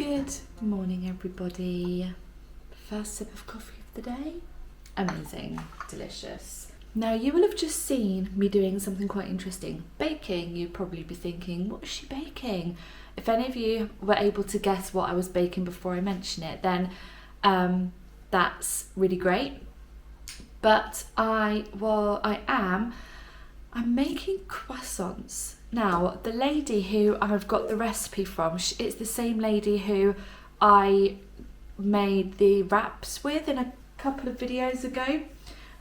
Good morning, everybody. First sip of coffee of the day. Amazing, delicious. Now, you will have just seen me doing something quite interesting. Baking. You'd probably be thinking, what is she baking? If any of you were able to guess what I was baking before I mention it, then that's really great. But I'm making croissants. Now, the lady who I've got the recipe from, it's the same lady who I made the wraps with in a couple of videos ago.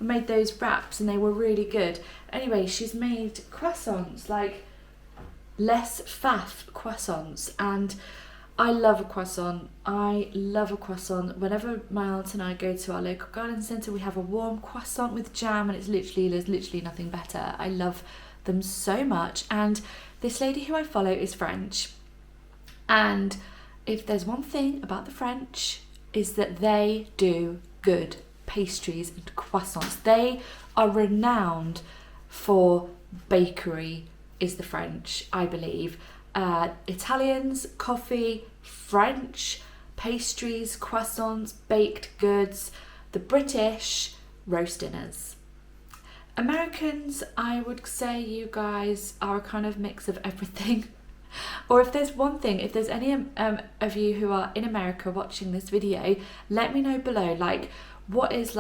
I made those wraps and they were really good. Anyway, she's made croissants, like less faff croissants, and I love a croissant. I love a croissant. Whenever my aunt and I go to our local garden centre, we have a warm croissant with jam, and there's literally nothing better. I love them so much. And this lady who I follow is French, and if there's one thing about the French, is that they do good pastries and croissants. They are renowned for bakery, is the French, I believe. Italians, coffee, French, pastries, croissants, baked goods. The British, roast dinners. Americans, I would say you guys are a kind of mix of everything. Or if there's one thing, if there's any of you who are in America watching this video, let me know below, what is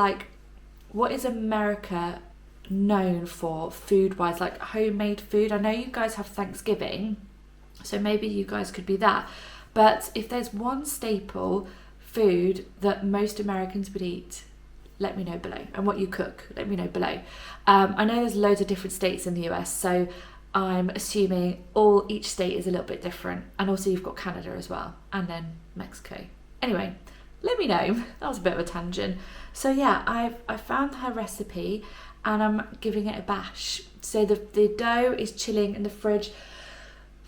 America known for food-wise, like homemade food? I know you guys have Thanksgiving, so maybe you guys could be that. But if there's one staple food that most Americans would eat, let me know below. And what you cook, let me know below. I know there's loads of different states in the US, so I'm assuming each state is a little bit different. And also you've got Canada as well, and then Mexico. Anyway, let me know. That was a bit of a tangent. So yeah, I found her recipe and I'm giving it a bash. So the dough is chilling in the fridge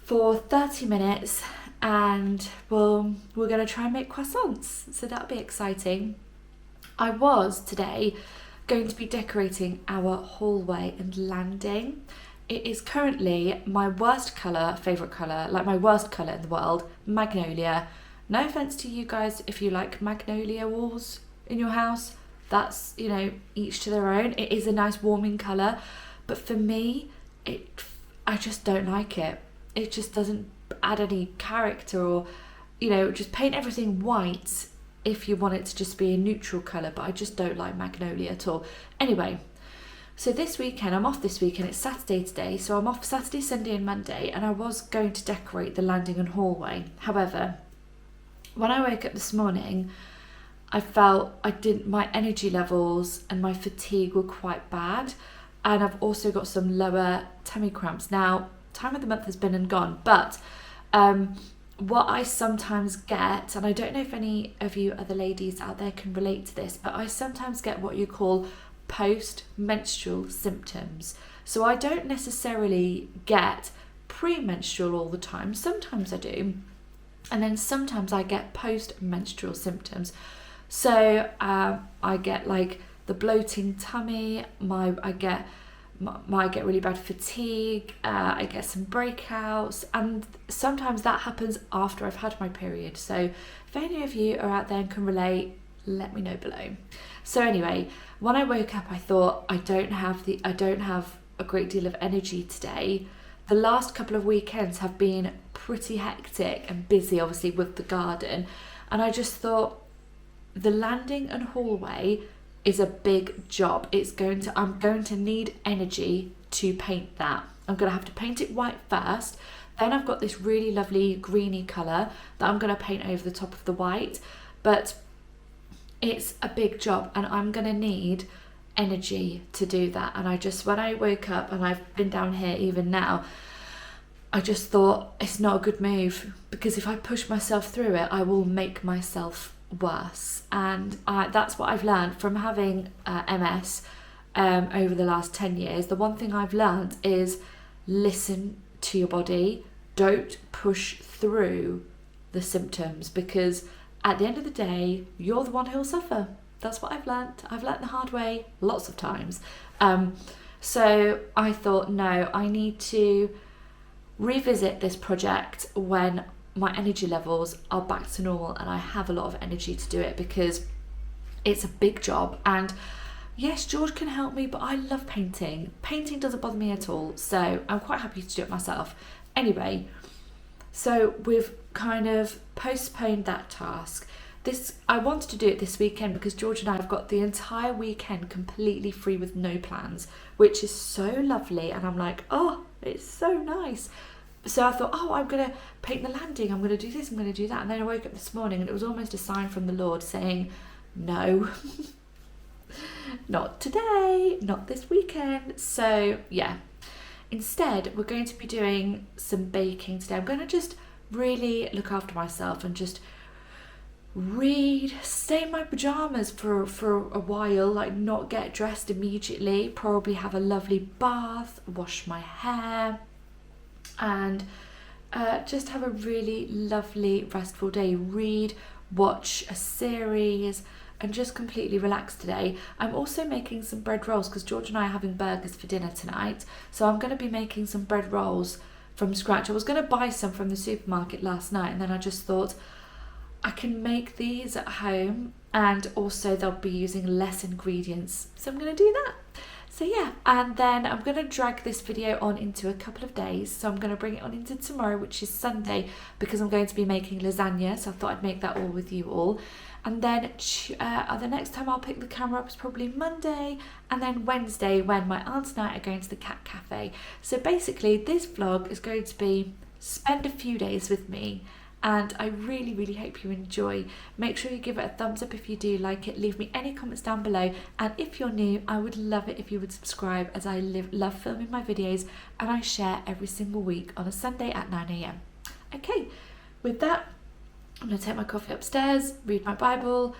for 30 minutes and we're going to try and make croissants. So that'll be exciting. I was today going to be decorating our hallway and landing. It is currently my worst colour, favourite colour, like my worst colour in the world, magnolia. No offence to you guys if you like magnolia walls in your house. That's, each to their own. It is a nice warming colour. But for me, I just don't like it. It just doesn't add any character, or, just paint everything white if you want it to just be a neutral colour, but I just don't like magnolia at all. Anyway, so this weekend, I'm off this weekend, it's Saturday today, so I'm off Saturday, Sunday and Monday, and I was going to decorate the landing and hallway. However, when I woke up this morning, I felt my energy levels and my fatigue were quite bad, and I've also got some lower tummy cramps. Now, time of the month has been and gone, but what I sometimes get, and I don't know if any of you other ladies out there can relate to this, but I sometimes get what you call post-menstrual symptoms. So I don't necessarily get pre-menstrual all the time. Sometimes I do. And then sometimes I get post-menstrual symptoms. So I get like the bloating tummy, I get really bad fatigue, I get some breakouts, and sometimes that happens after I've had my period. So if any of you are out there and can relate, let me know below. So anyway, when I woke up, I thought I don't have a great deal of energy today. The last couple of weekends have been pretty hectic and busy, obviously with the garden, and I just thought the landing and hallway is a big job. I'm going to need energy to paint that. I'm going to have to paint it white first. Then I've got this really lovely greeny colour that I'm going to paint over the top of the white. But it's a big job and I'm going to need energy to do that. And when I woke up, and I've been down here even now, I just thought it's not a good move, because if I push myself through it, I will make myself worse. And that's what I've learned from having MS over the last 10 years. The one thing I've learned is listen to your body. Don't push through the symptoms, because at the end of the day, you're the one who'll suffer. That's what I've learned. I've learned the hard way lots of times. So I thought, no, I need to revisit this project when my energy levels are back to normal and I have a lot of energy to do it, because it's a big job. And yes, George can help me, but I love painting. Painting doesn't bother me at all, so I'm quite happy to do it myself. Anyway, so we've kind of postponed that task. I wanted to do it this weekend because George and I have got the entire weekend completely free with no plans, which is so lovely. And I'm like, oh, it's so nice. So I thought, oh, I'm going to paint the landing. I'm going to do this, I'm going to do that. And then I woke up this morning and it was almost a sign from the Lord saying, no, not today, not this weekend. So yeah, instead, we're going to be doing some baking today. I'm going to just really look after myself and just read, stay in my pajamas for a while, like not get dressed immediately, probably have a lovely bath, wash my hair, and just have a really lovely restful day. Read, watch a series, and just completely relax today. I'm also making some bread rolls because George and I are having burgers for dinner tonight, so I'm going to be making some bread rolls from scratch. I was going to buy some from the supermarket last night, and then I just thought I can make these at home, and also they'll be using less ingredients, so I'm going to do that. So yeah, and then I'm going to drag this video on into a couple of days. So I'm going to bring it on into tomorrow, which is Sunday, because I'm going to be making lasagna, so I thought I'd make that all with you all. And then the next time I'll pick the camera up is probably Monday, and then Wednesday when my aunt and I are going to the cat cafe. So basically this vlog is going to be spend a few days with me, and I really, really hope you enjoy. Make sure you give it a thumbs up if you do like it. Leave me any comments down below, and if you're new, I would love it if you would subscribe, as I love filming my videos and I share every single week on a Sunday at 9 AM. Okay, with that, I'm going to take my coffee upstairs, read my Bible,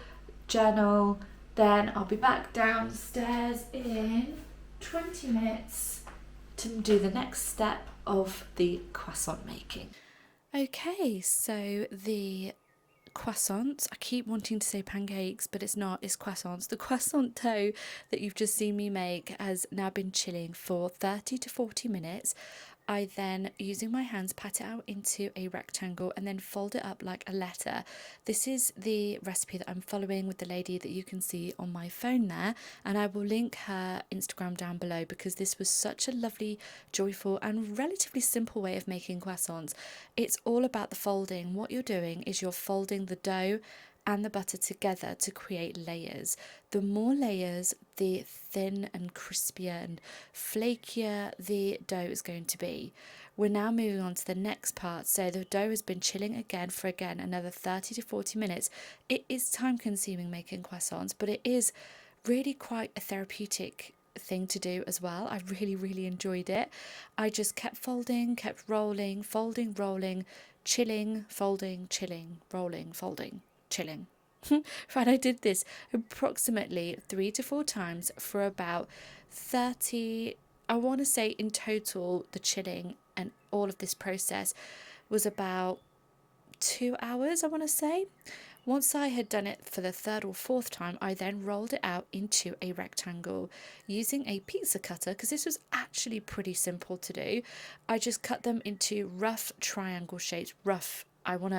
journal, then I'll be back downstairs in 20 minutes to do the next step of the croissant making. Okay, so the croissants, I keep wanting to say pancakes, but it's not, it's croissants. The croissant dough that you've just seen me make has now been chilling for 30 to 40 minutes. I then, using my hands, pat it out into a rectangle and then fold it up like a letter. This is the recipe that I'm following with the lady that you can see on my phone there, and I will link her Instagram down below, because this was such a lovely, joyful and relatively simple way of making croissants. It's all about the folding. What you're doing is you're folding the dough and the butter together to create layers. The more layers, the thin and crispier and flakier the dough is going to be. We're now moving on to the next part. So the dough has been chilling again for another 30 to 40 minutes. It is time consuming making croissants, but it is really quite a therapeutic thing to do as well. I really, really enjoyed it. I just kept folding, kept rolling, folding, rolling, chilling, folding, chilling, rolling, folding, chilling. Right, I did this approximately 3 to 4 times for about 30, I want to say in total the chilling and all of this process was about 2 hours, I want to say. Once I had done it for the 3rd or 4th time, I then rolled it out into a rectangle using a pizza cutter, because this was actually pretty simple to do. I just cut them into rough triangle shapes. Rough, I want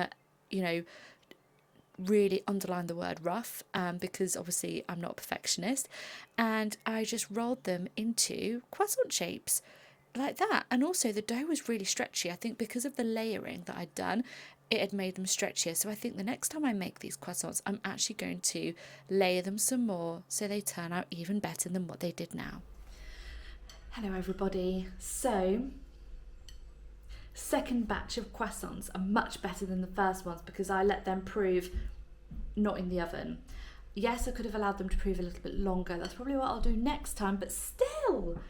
to, really underline the word rough, because obviously I'm not a perfectionist, and I just rolled them into croissant shapes like that. And also the dough was really stretchy. I think because of the layering that I'd done, it had made them stretchier. So I think the next time I make these croissants, I'm actually going to layer them some more so they turn out even better than what they did now. Hello everybody. So second batch of croissants are much better than the first ones because I let them prove not in the oven. Yes, I could have allowed them to prove a little bit longer. That's probably what I'll do next time, but still.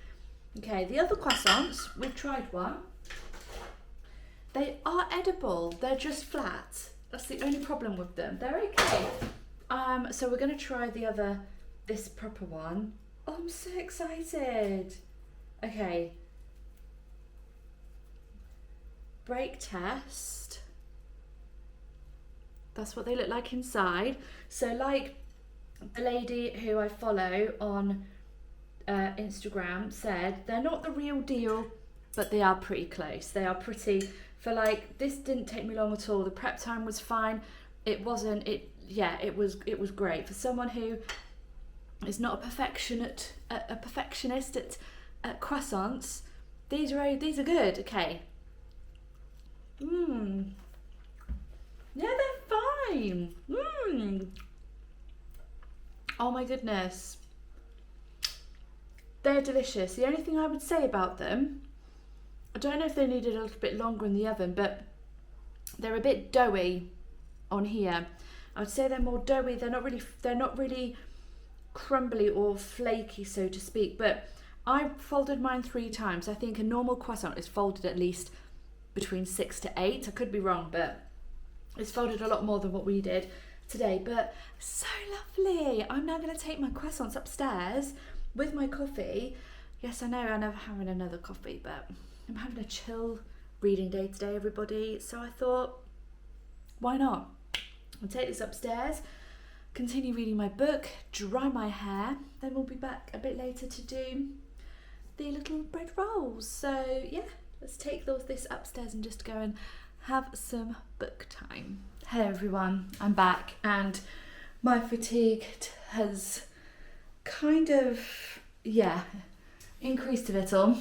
Okay, the other croissants, we've tried one. They are edible. They're just flat. That's the only problem with them. They're okay. So we're going to try this proper one. Oh, I'm so excited. Okay. Break test. That's what they look like inside. So like the lady who I follow on Instagram said, they're not the real deal, but they are pretty close. They are pretty For like, this didn't take me long at all. The prep time was fine. It was great. For someone who is not a perfectionist at croissants, these are good. Okay. Yeah, they're fine. Oh my goodness. They're delicious. The only thing I would say about them, I don't know if they needed a little bit longer in the oven, but they're a bit doughy on here. I would say they're more doughy. They're not really crumbly or flaky, so to speak. But I folded mine 3 times. I think a normal croissant is folded at least between 6 to 8. I could be wrong, but it's folded a lot more than what we did today. But so lovely. I'm now going to take my croissants upstairs with my coffee. Yes, I know I'm never having another coffee, but I'm having a chill reading day today, everybody. So I thought, why not? I'll take this upstairs, continue reading my book, dry my hair, then we'll be back a bit later to do the little bread rolls. So yeah, let's take this upstairs and just go and have some book time. Hello everyone, I'm back, and my fatigue has kind of, increased a little.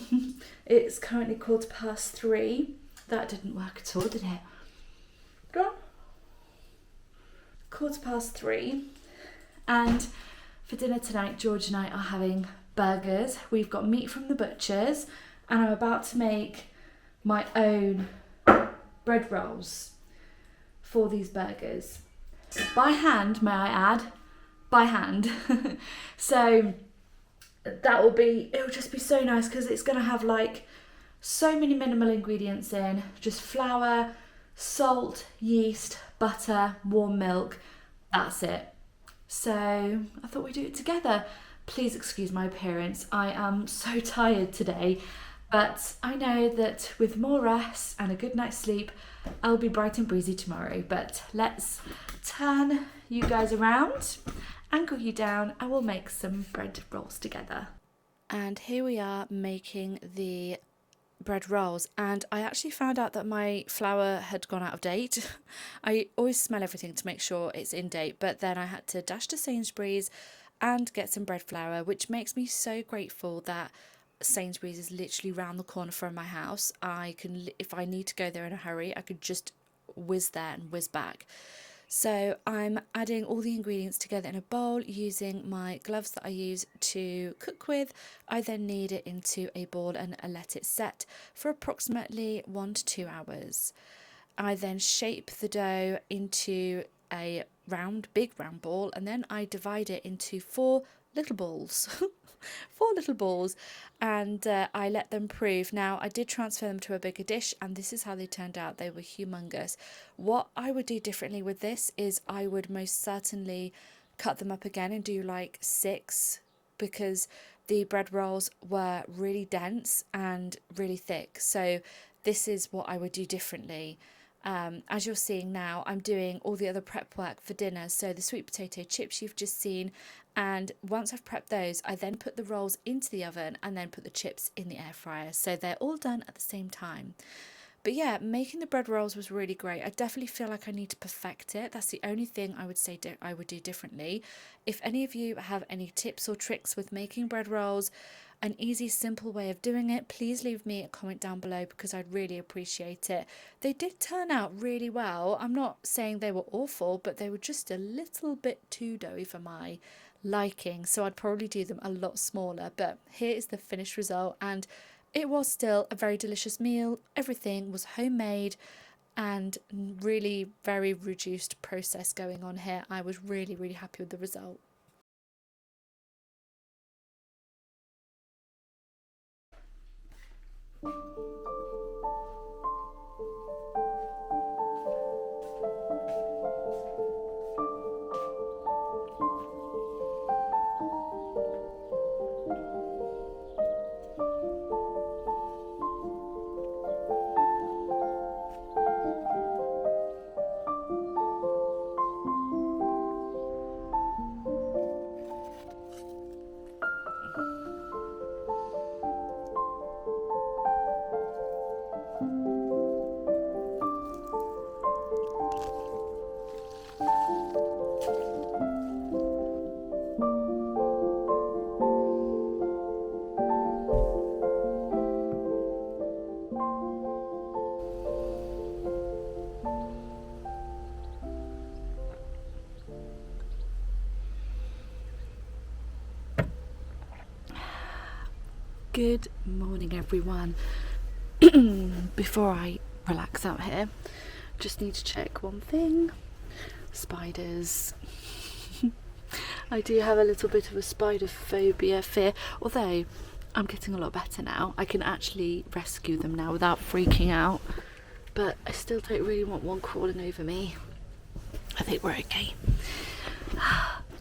It's currently 3:15. That didn't work at all, did it? Go on. 3:15. And for dinner tonight, George and I are having burgers. We've got meat from the butcher's, and I'm about to make my own bread rolls for these burgers. By hand, may I add? By hand. So it'll just be so nice because it's going to have like so many minimal ingredients in, just flour, salt, yeast, butter, warm milk. That's it. So I thought we'd do it together. Please excuse my appearance. I am so tired today, but I know that with more rest and a good night's sleep, I'll be bright and breezy tomorrow. But let's turn you guys around, angle you down, and we'll make some bread rolls together. And here we are making the bread rolls, and I actually found out that my flour had gone out of date. I always smell everything to make sure it's in date, but then I had to dash to Sainsbury's and get some bread flour, which makes me so grateful that Sainsbury's is literally round the corner from my house. I can, if I need to go there in a hurry, I could just whiz there and whiz back. So I'm adding all the ingredients together in a bowl using my gloves that I use to cook with. I then knead it into a ball and let it set for approximately 1 to 2 hours. I then shape the dough into a big round ball, and then I divide it into 4 little balls. 4 little balls, and I let them prove. Now I did transfer them to a bigger dish, and this is how they turned out. They were humongous. What I would do differently with this is I would most certainly cut them up again and do like 6, because the bread rolls were really dense and really thick. So this is what I would do differently. As you're seeing now, I'm doing all the other prep work for dinner. So the sweet potato chips you've just seen, and once I've prepped those, I then put the rolls into the oven and then put the chips in the air fryer. So they're all done at the same time. But yeah, making the bread rolls was really great. I definitely feel like I need to perfect it. That's the only thing I would say I would do differently. If any of you have any tips or tricks with making bread rolls, an easy, simple way of doing it, please leave me a comment down below, because I'd really appreciate it. They did turn out really well. I'm not saying they were awful, but they were just a little bit too doughy for my liking, so I'd probably do them a lot smaller. But here is the finished result, and it was still a very delicious meal. Everything was homemade and really very reduced process going on here. I was really, really happy with the result. Good morning, everyone. Before I relax out here, just need to check one thing. Spiders. I do have a little bit of a spider fear, although I'm getting a lot better now. I can actually rescue them now without freaking out, but I still don't really want one crawling over me. I think we're okay.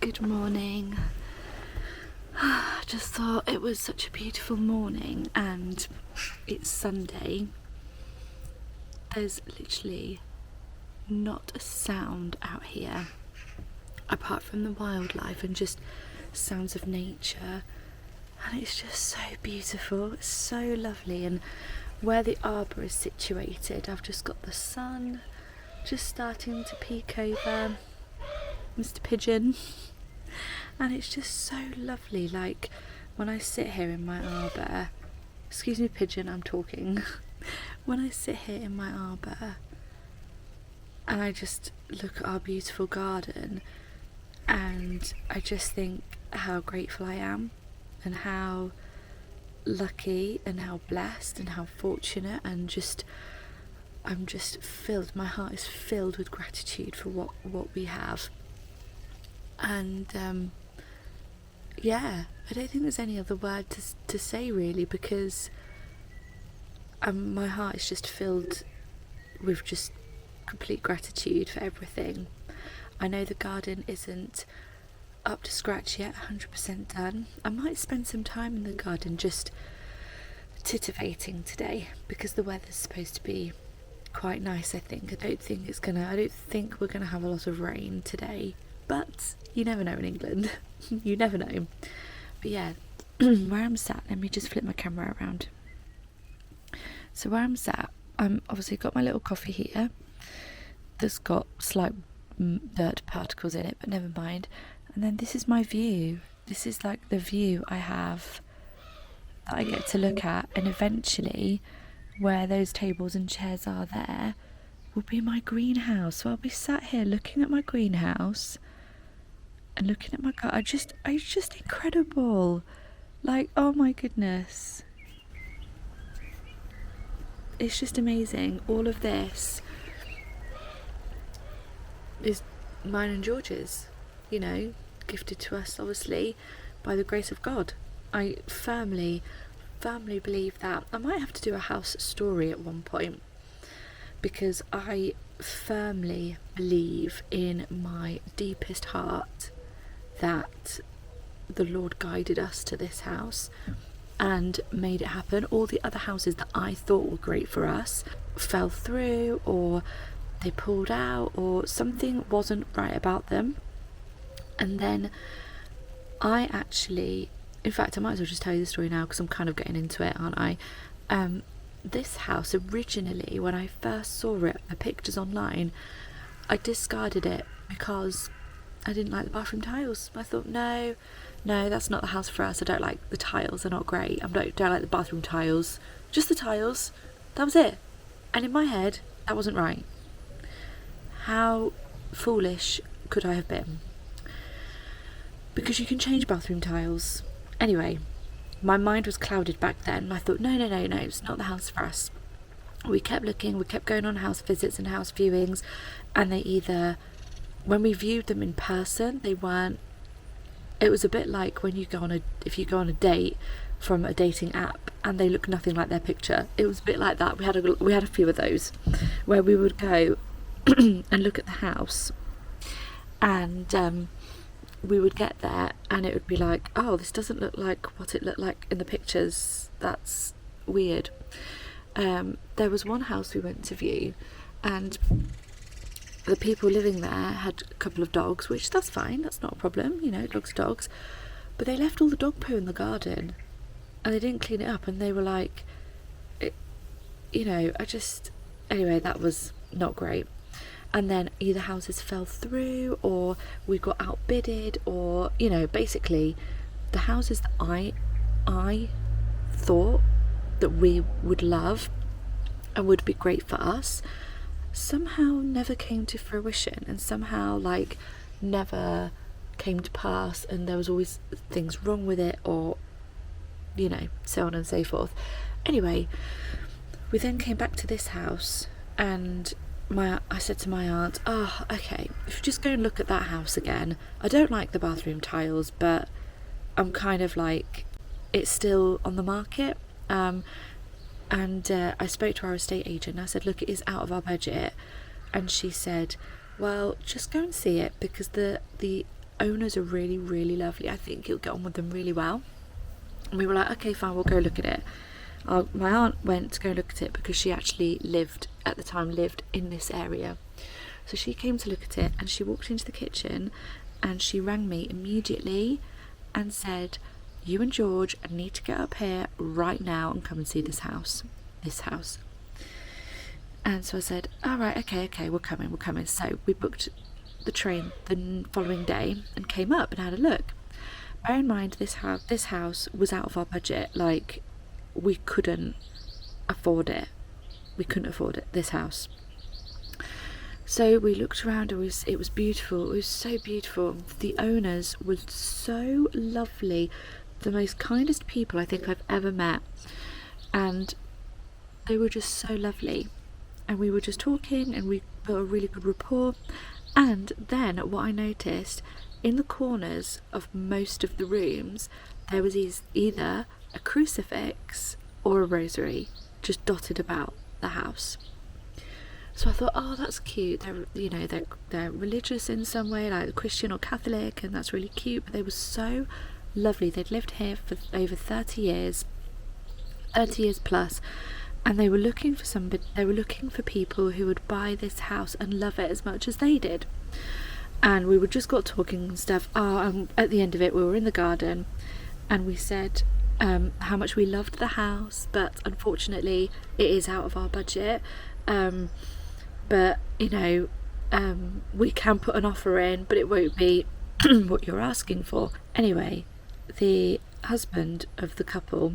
Good morning. I just thought it was such a beautiful morning, and it's Sunday. There's literally not a sound out here apart from the wildlife and just sounds of nature, and it's just so beautiful. It's so lovely. And where the arbour is situated, I've just got the sun just starting to peek over Mr. Pigeon, and it's just so lovely. Like when I sit here in my arbour, excuse me Pigeon, I'm talking. When I sit here in my arbour and I just look at our beautiful garden, and I just think how grateful I am and how lucky and how blessed and how fortunate, and I'm just filled, my heart is filled with gratitude for what we have. And yeah, I don't think there's any other word to say really, because my heart is just filled with just complete gratitude for everything. I know the garden isn't up to scratch yet, 100% done. I might spend some time in the garden just titivating today, because the weather's supposed to be quite nice. I think I don't think we're gonna have a lot of rain today, but you never know in England. You never know. But yeah, where I'm sat, let me just flip my camera around. So where I'm sat, I'm obviously got my little coffee here that's got slight dirt particles in it, but never mind. And then this is my view. This is like the view I have that I get to look at, and eventually where those tables and chairs are there will be my greenhouse. So I'll be sat here looking at my greenhouse and looking at my garden. It's just incredible. Like, oh my goodness, it's just amazing. All of this is mine and George's, you know, gifted to us obviously by the grace of God. I firmly believe that. I might have to do a house story at one point, because I firmly believe in my deepest heart that the Lord guided us to this house and made it happen. All the other houses that I thought were great for us fell through, or they pulled out, or something wasn't right about them. And then I actually, in fact I might as well just tell you the story now, because I'm kind of getting into it, aren't I? This house, originally when I first saw it, the pictures online, I discarded it because I didn't like the bathroom tiles. I thought, no, that's not the house for us. I don't like the tiles, they're not great. I don't like the bathroom tiles, just the tiles, that was it. And in my head, that wasn't right. How foolish could I have been? Because you can change bathroom tiles. Anyway, my mind was clouded back then. I thought, no, it's not the house for us. We kept looking, we kept going on house visits and house viewings, and they either, when we viewed them in person, they weren't. It was a bit like when you go if you go on a date from a dating app and they look nothing like their picture. It was a bit like that. We had a few of those where we would go and look at the house, and we would get there and it would be like, oh, this doesn't look like what it looked like in the pictures. That's weird. There was one house we went to view, and the people living there had a couple of dogs, which that's fine, that's not a problem, you know, dogs, but they left all the dog poo in the garden and they didn't clean it up, and they were like, anyway, that was not great. And then either houses fell through, or we got outbidded, or, you know, basically the houses that I thought that we would love and would be great for us somehow never came to fruition, and somehow like never came to pass, and there was always things wrong with it, or you know, so on and so forth. Anyway, we then came back to this house, and I said to my aunt, okay, if you just go and look at that house again, I don't like the bathroom tiles, but I'm kind of like, it's still on the market. And I spoke to our estate agent, and I said, look, it is out of our budget. And she said, well, just go and see it, because the owners are really, really lovely. I think you'll get on with them really well. And we were like, okay, fine, we'll go look at it. My aunt went to go look at it because she actually lived in this area. So she came to look at it, and she walked into the kitchen, and she rang me immediately and said, you and George need to get up here right now and come and see this house. And so I said, all right, okay, we're coming. So we booked the train the following day and came up and had a look. Bear in mind, this house was out of our budget. Like, we couldn't afford it. This house. So we looked around, it was beautiful. It was so beautiful. The owners were so lovely, the most kindest people I think I've ever met, and they were just so lovely. And we were just talking, and we built a really good rapport. And then what I noticed, in the corners of most of the rooms, there was either a crucifix or a rosary just dotted about the house. So I thought, oh, that's cute. They're religious in some way, like Christian or Catholic, and that's really cute. But they were so lovely. They'd lived here for over 30 years plus, and they were looking for people who would buy this house and love it as much as they did. And we just got talking and stuff. And at the end of it, we were in the garden, and we said how much we loved the house, but unfortunately it is out of our budget. But we can put an offer in, but it won't be what you're asking for. Anyway, the husband of the couple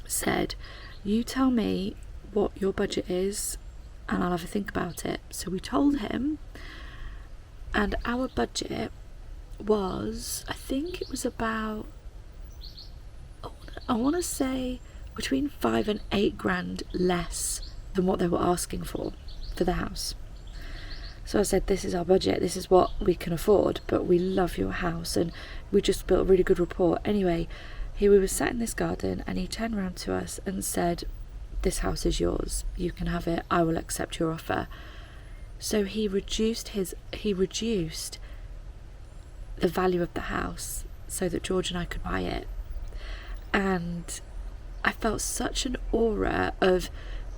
said, you tell me what your budget is and I'll have a think about it. So we told him, and our budget was, I think it was about, I want to say between 5 and 8 grand less than what they were asking for the house. So I said, this is our budget, this is what we can afford, but we love your house, and we just built a really good rapport. Anyway, we were sat in this garden, and he turned around to us and said, this house is yours, you can have it, I will accept your offer. So he reduced the value of the house so that George and I could buy it. And I felt such an aura of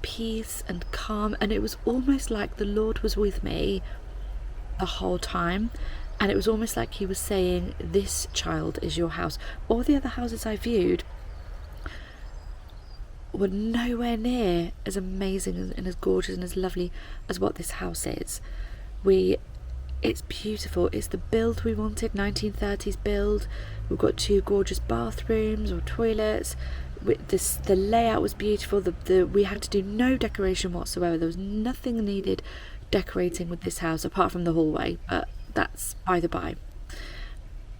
peace and calm, and it was almost like the Lord was with me the whole time, and it was almost like he was saying, this child is your house. All the other houses I viewed were nowhere near as amazing and as gorgeous and as lovely as what this house is. It's beautiful. It's the build we wanted, 1930s build. We've got 2 gorgeous bathrooms or toilets. The layout was beautiful. We had to do no decoration whatsoever. There was nothing needed decorating with this house apart from the hallway, but that's by the by.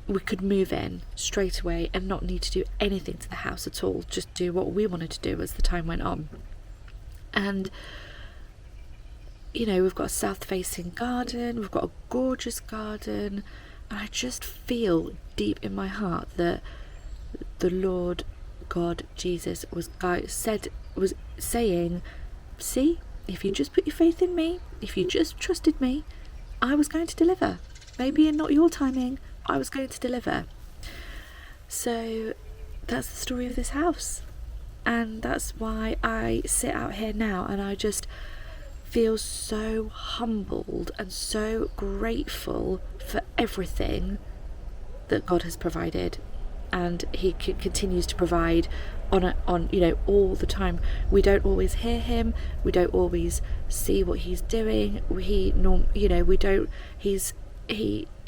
We could move in straight away and not need to do anything to the house at all, just do what we wanted to do as the time went on. And we've got a south facing garden, we've got a gorgeous garden, and I just feel deep in my heart that the Lord God, Jesus, was saying, see, if you just put your faith in me, if you just trusted me, I was going to deliver. Maybe in not your timing, I was going to deliver. So that's the story of this house, and that's why I sit out here now, and I just feel so humbled and so grateful for everything that God has provided, and he continues to provide on all the time. We don't always hear him, we don't always see what he's doing,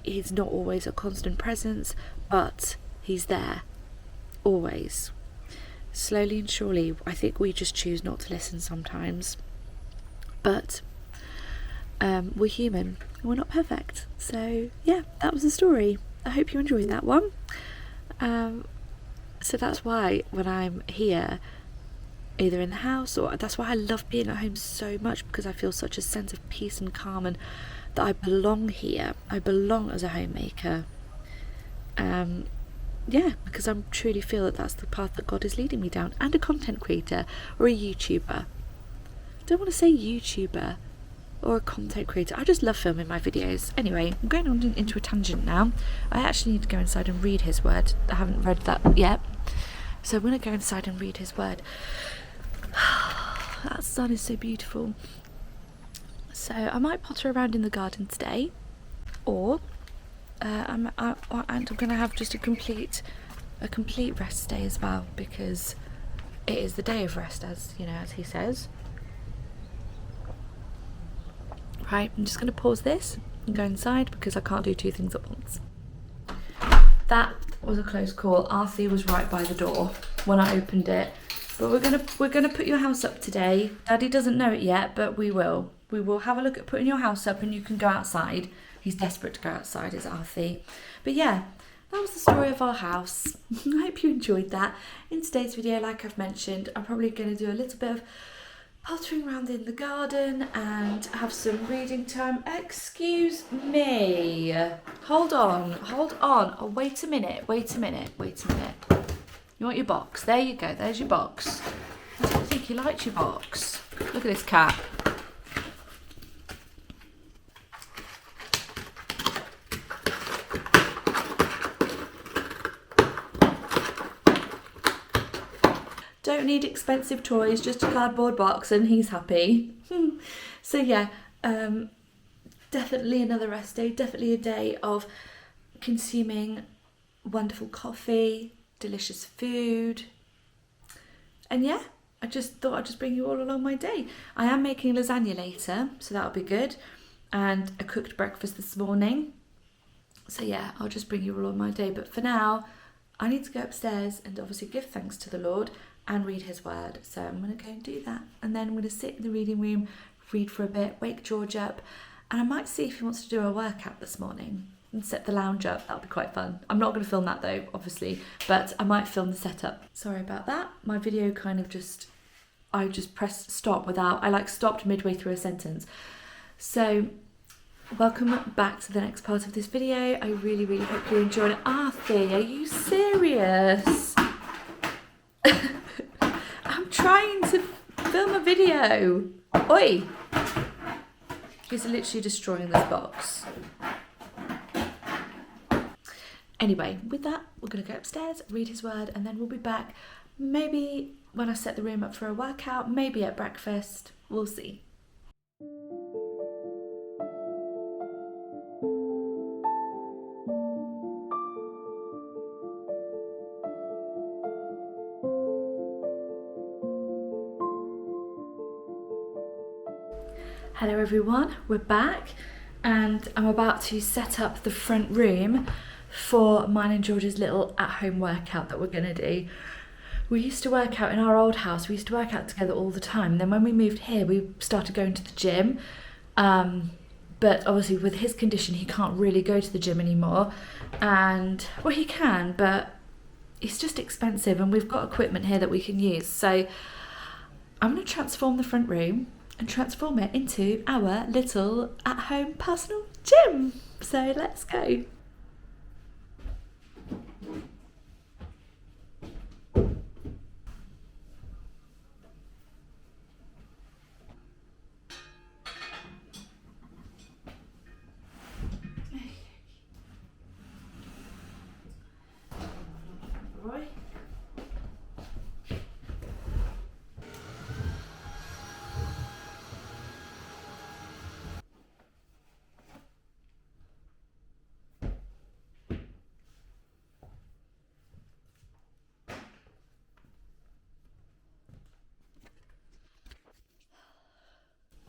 he's not always a constant presence, but he's there always. Slowly and surely, I think we just choose not to listen sometimes, but we're human, we're not perfect. So yeah, that was the story. I hope you enjoyed that one. So that's why when I'm here, either in the house, or that's why I love being at home so much, because I feel such a sense of peace and calm, and that I belong here. I belong as a homemaker. Yeah, because I truly feel that that's the path that God is leading me down, and a content creator or a YouTuber. I don't want to say YouTuber or a content creator. I just love filming my videos. Anyway, I'm going on into a tangent now. I actually need to go inside and read his word. I haven't read that yet. So I'm going to go inside and read his word. That sun is so beautiful. So I might potter around in the garden today, or I'm going to have just a complete rest day as well, because it is the day of rest, as you know, as he says. Right, I'm just going to pause this and go inside, because I can't do two things at once. That was a close call. Arthur was right by the door when I opened it. But we're gonna put your house up today. Daddy doesn't know it yet, but we will. We will have a look at putting your house up, and you can go outside. He's desperate to go outside, is Arthur. But yeah, that was the story of our house. I hope you enjoyed that. In today's video, like I've mentioned, I'm probably going to do a little bit of pottering around in the garden and have some reading time. Excuse me. Hold on. Oh, wait a minute. You want your box? There you go. There's your box. I don't think he likes your box. Look at this cat. Don't need expensive toys, just a cardboard box, and he's happy. So yeah, definitely another rest day, definitely a day of consuming wonderful coffee, delicious food, and yeah, I just thought I'd just bring you all along my day. I am making lasagna later, so that'll be good, and a cooked breakfast this morning. So yeah, I'll just bring you all on my day, but for now, I need to go upstairs and obviously give thanks to the Lord and read his word. So I'm going to go and do that, and then I'm going to sit in the reading room, read for a bit, wake George up, and I might see if he wants to do a workout this morning and set the lounge up. That'll be quite fun. I'm not going to film that though, obviously, but I might film the setup. Sorry about that. My video kind of I just pressed stop without, I stopped midway through a sentence. So welcome back to the next part of this video. I really, really hope you enjoyed it. Arthur, are you serious? I'm trying to film a video. Oi! He's literally destroying this box. Anyway, with that, we're going to go upstairs, read his word, and then we'll be back. Maybe when I set the room up for a workout, maybe at breakfast. We'll see. Hello everyone, we're back, and I'm about to set up the front room for mine and George's little at-home workout that we're going to do. We used to work out in our old house, we used to work out together all the time. Then when we moved here, we started going to the gym, but obviously with his condition, he can't really go to the gym anymore. And, well, he can, but it's just expensive, and we've got equipment here that we can use. So I'm going to transform the front room and transform it into our little at-home personal gym. So let's go. Roy.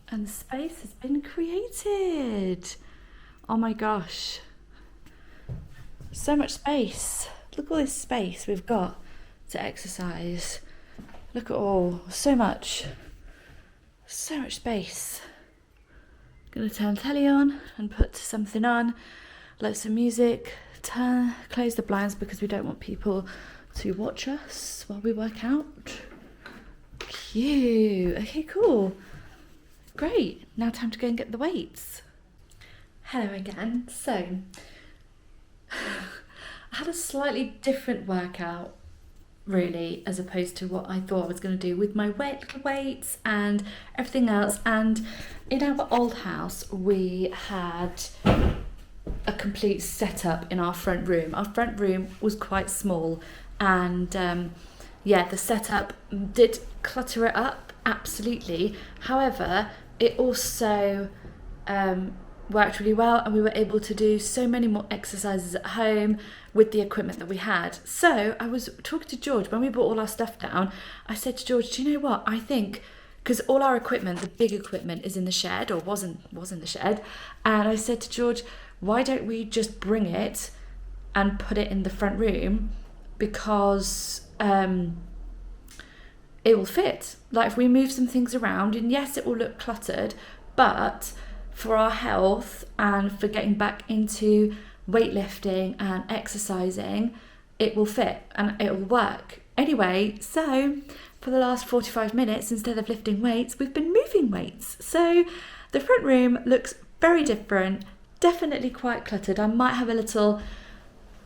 And the space has been created. Oh my gosh. So much space. Look at all this space we've got to exercise. Look at all, so much space. Gonna turn the telly on and put something on, loads of music, close the blinds because we don't want people to watch us while we work out. Cute. Okay, cool. Great. Now time to go and get the weights. Hello again. So, I had a slightly different workout, really, as opposed to what I thought I was going to do with my weights and everything else. And in our old house, we had a complete setup in our front room. Our front room was quite small, and yeah, the setup did clutter it up, absolutely. However, it also worked really well, and we were able to do so many more exercises at home with the equipment that we had. So I was talking to George when we brought all our stuff down. I said to George, do you know what, I think, because all our equipment, the big equipment, is in the shed, or was in the shed, and I said to George, why don't we just bring it and put it in the front room, because it will fit. Like, if we move some things around, and yes, it will look cluttered, but for our health and for getting back into weightlifting and exercising, it will fit and it will work. Anyway, so for the last 45 minutes, instead of lifting weights, we've been moving weights. So the front room looks very different, definitely quite cluttered. I might have a little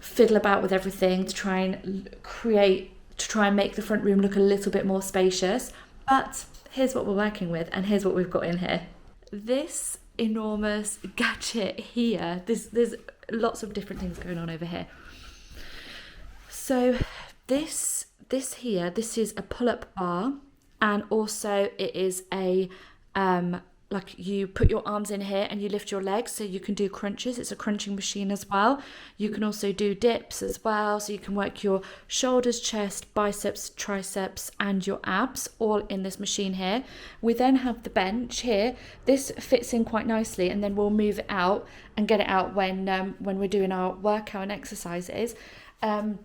fiddle about with everything to try and make the front room look a little bit more spacious. But here's what we're working with, and here's what we've got in here. This enormous gadget here, there's lots of different things going on over here. So this is a pull-up bar, and also it is a like, you put your arms in here and you lift your legs so you can do crunches. It's a crunching machine as well. You can also do dips as well, so you can work your shoulders, chest, biceps, triceps and your abs all in this machine here. We then have the bench here. This fits in quite nicely, and then we'll move it out and get it out when we're doing our workout and exercises. And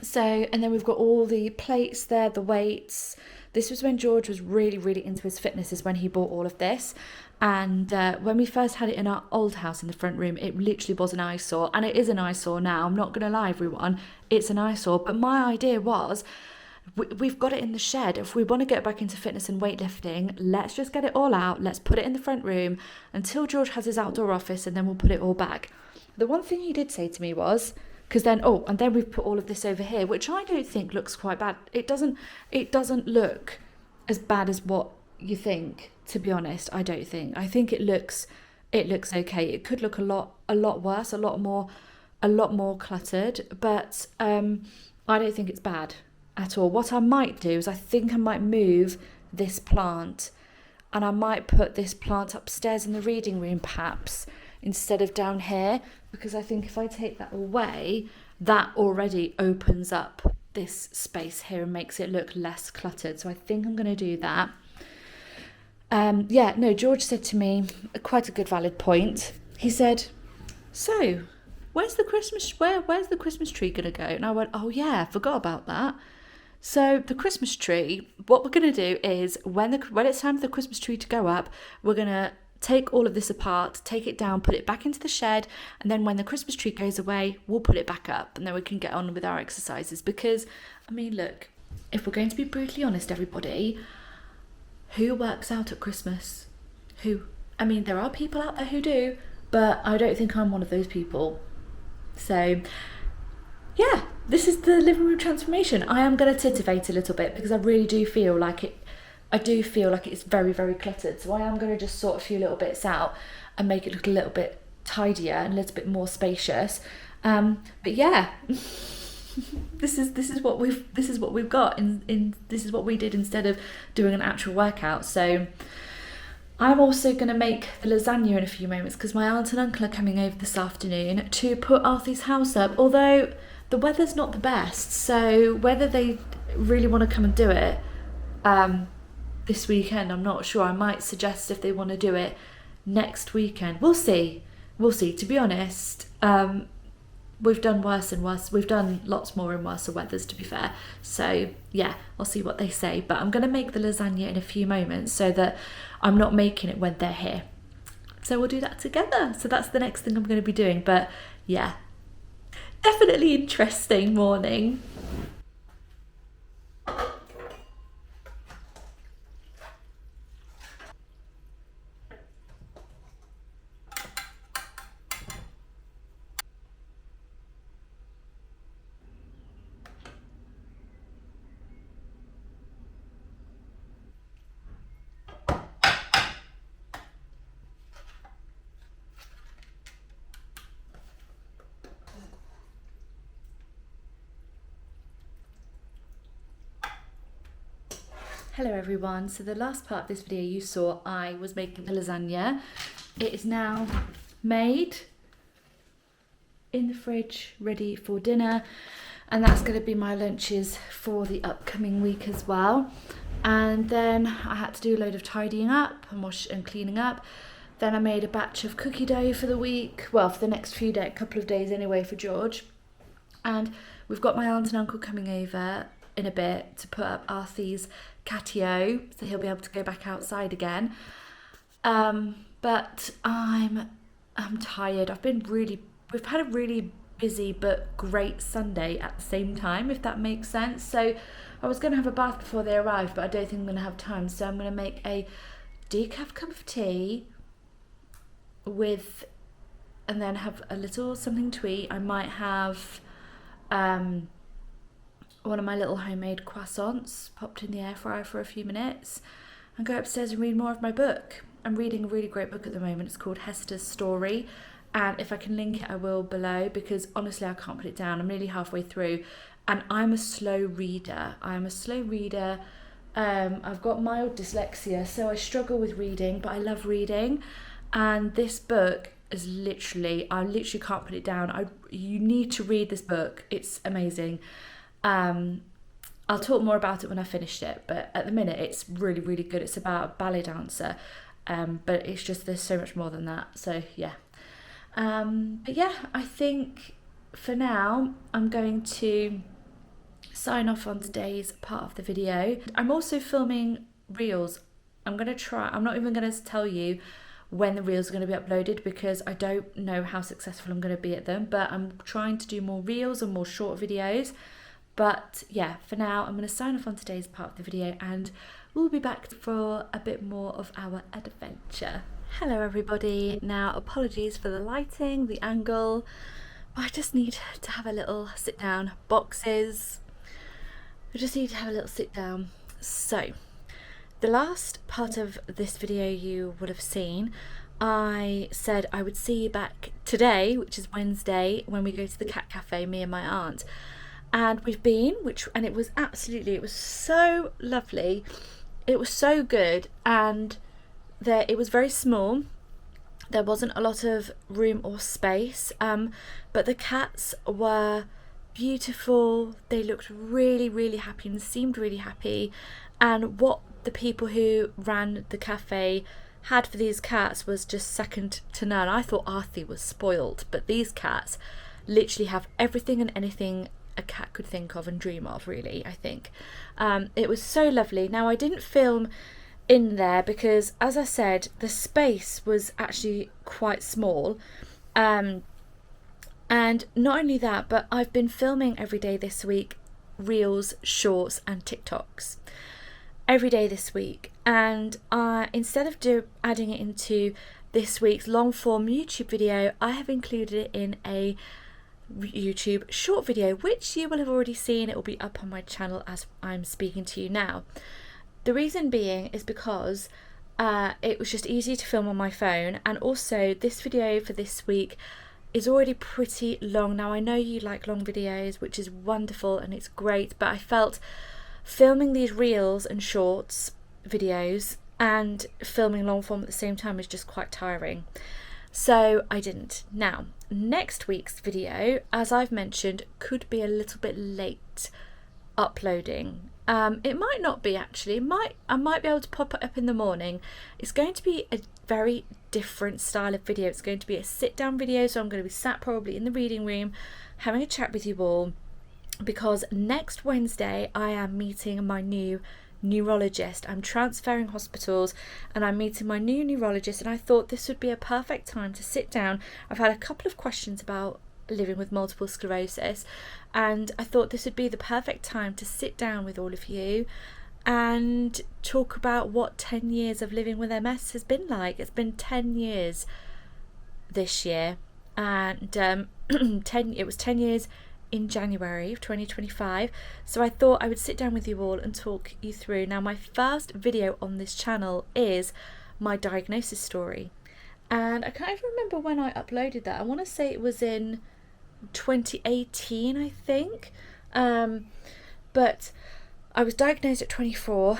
then we've got all the plates there, the weights. This was when George was really, really into his fitness, is when he bought all of this. And when we first had it in our old house in the front room, it literally was an eyesore. And it is an eyesore now. I'm not going to lie, everyone. It's an eyesore. But my idea was, we've got it in the shed. If we want to get back into fitness and weightlifting, let's just get it all out. Let's put it in the front room until George has his outdoor office, and then we'll put it all back. The one thing he did say to me was, because then, and then we've put all of this over here, which I don't think looks quite bad. It doesn't look as bad as what you think, to be honest. I don't think. I think it looks okay. It could look a lot worse, a lot more cluttered, but I don't think it's bad at all. What I might do is, I think I might move this plant, and I might put this plant upstairs in the reading room, perhaps, instead of down here, because I think if I take that away, that already opens up this space here and makes it look less cluttered. So I think I'm going to do that. George said to me, quite a good valid point. He said, so where's the Christmas tree going to go? And I went, oh yeah, I forgot about that. So the Christmas tree, what we're going to do is, when it's time for the Christmas tree to go up, we're going to take all of this apart, take it down, put it back into the shed, and then when the Christmas tree goes away, we'll put it back up, and then we can get on with our exercises. Because, I mean, look, if we're going to be brutally honest, everybody, who works out at Christmas? Who? I mean, there are people out there who do, but I don't think I'm one of those people. So, yeah, this is the living room transformation. I am going to titivate a little bit, because I really do feel like it. I do feel like it's very, very cluttered. So I am going to just sort a few little bits out and make it look a little bit tidier and a little bit more spacious. But yeah, this is what we've got in this is what we did instead of doing an actual workout. So I'm also going to make the lasagna in a few moments, because my aunt and uncle are coming over this afternoon to put Arthie's house up. Although the weather's not the best, so whether they really want to come and do it this weekend, I'm not sure. I might suggest if they want to do it next weekend. We'll see. To be honest, we've done worse and worse. We've done lots more in worse weathers, to be fair. So yeah, I'll see what they say. But I'm going to make the lasagna in a few moments, so that I'm not making it when they're here. So we'll do that together. So that's the next thing I'm going to be doing. But yeah, definitely interesting morning. Hello everyone, so the last part of this video you saw I was making lasagna. It is now made, in the fridge, ready for dinner, and that's going to be my lunches for the upcoming week as well. And then I had to do a load of tidying up and and cleaning up. Then I made a batch of cookie dough for the week, well for the next couple of days anyway for George. And we've got my aunt and uncle coming over in a bit to put up Arthie's catio, so he'll be able to go back outside again. But I'm tired. We've had a really busy but great Sunday at the same time, if that makes sense. So I was going to have a bath before they arrive, but I don't think I'm going to have time. So I'm going to make a decaf cup of tea and then have a little something to eat. I might have one of my little homemade croissants popped in the air fryer for a few minutes and go upstairs and read more of my book. I'm reading a really great book at the moment. It's called Hester's Story, and if I can link it I will below, because honestly I can't put it down. I'm nearly halfway through and I'm a slow reader. I've got mild dyslexia, so I struggle with reading, but I love reading, and this book is I literally can't put it down. You need to read this book. It's amazing. I'll talk more about it when I finished it, but at the minute it's really, really good. It's about a ballet dancer, but it's just, there's so much more than that. So yeah. But yeah, I think for now I'm going to sign off on today's part of the video. I'm also filming reels. I'm not even going to tell you when the reels are going to be uploaded, because I don't know how successful I'm going to be at them, but I'm trying to do more reels and more short videos. But yeah, for now I'm going to sign off on today's part of the video, and we'll be back for a bit more of our adventure. Hello everybody. Now apologies for the lighting, the angle, but I just need to have a little sit down. Boxes, I just need to have a little sit down. So the last part of this video you would have seen, I said I would see you back today, which is Wednesday, when we go to the cat cafe, me and my aunt. And we've been, and it was so lovely. It was so good, and it was very small. There wasn't a lot of room or space, but the cats were beautiful. They looked really, really happy and seemed really happy. And what the people who ran the cafe had for these cats was just second to none. I thought Arthie was spoiled, but these cats literally have everything and anything a cat could think of and dream of, really, I think. It was so lovely. Now I didn't film in there because, as I said, the space was actually quite small, and not only that, but I've been filming every day this week, reels, shorts and TikToks every day this week, and instead of adding it into this week's long form YouTube video, I have included it in a YouTube short video, which you will have already seen. It will be up on my channel as I'm speaking to you now. The reason being is because it was just easier to film on my phone, and also this video for this week is already pretty long. Now I know you like long videos, which is wonderful and it's great, but I felt filming these reels and shorts videos and filming long form at the same time is just quite tiring, so I didn't. Now next week's video, as I've mentioned, could be a little bit late uploading. It might not be, actually. I might be able to pop it up in the morning. It's going to be a very different style of video. It's going to be a sit down video, so I'm going to be sat probably in the reading room having a chat with you all, because next Wednesday I am meeting my new neurologist. I'm transferring hospitals and I'm meeting my new neurologist, and I thought this would be a perfect time to sit down. I've had a couple of questions about living with multiple sclerosis, and I thought this would be the perfect time to sit down with all of you and talk about what 10 years of living with MS has been like. It's been 10 years this year, and it was 10 years in January of 2025, so I thought I would sit down with you all and talk you through. Now my first video on this channel is my diagnosis story, and I can't even remember when I uploaded that. I want to say it was in 2018, I think, but I was diagnosed at 24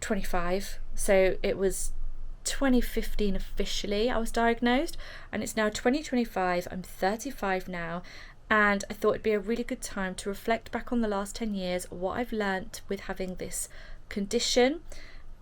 25. So it was 2015 officially I was diagnosed, and it's now 2025. I'm 35 now, and I thought it'd be a really good time to reflect back on the last 10 years, what I've learnt with having this condition,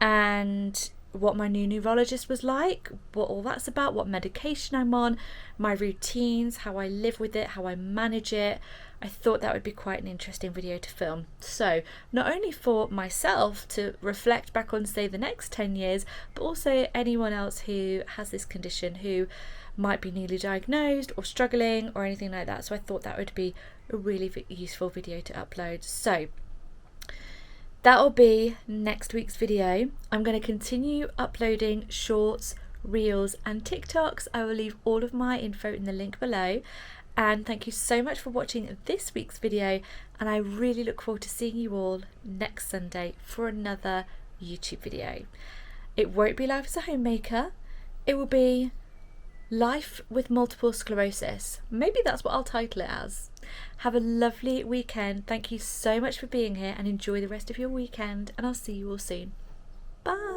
and what my new neurologist was like, what all that's about, what medication I'm on, my routines, how I live with it, how I manage it. I thought that would be quite an interesting video to film. So not only for myself to reflect back on, say, the next 10 years, but also anyone else who has this condition, who might be newly diagnosed or struggling or anything like that. So I thought that would be a really useful video to upload. So that'll be next week's video. I'm going to continue uploading shorts, reels and TikToks. I will leave all of my info in the link below. And thank you so much for watching this week's video, and I really look forward to seeing you all next Sunday for another YouTube video. It won't be life as a homemaker, it will be life with multiple sclerosis. Maybe that's what I'll title it as. Have a lovely weekend. Thank you so much for being here, and enjoy the rest of your weekend, and I'll see you all soon. Bye.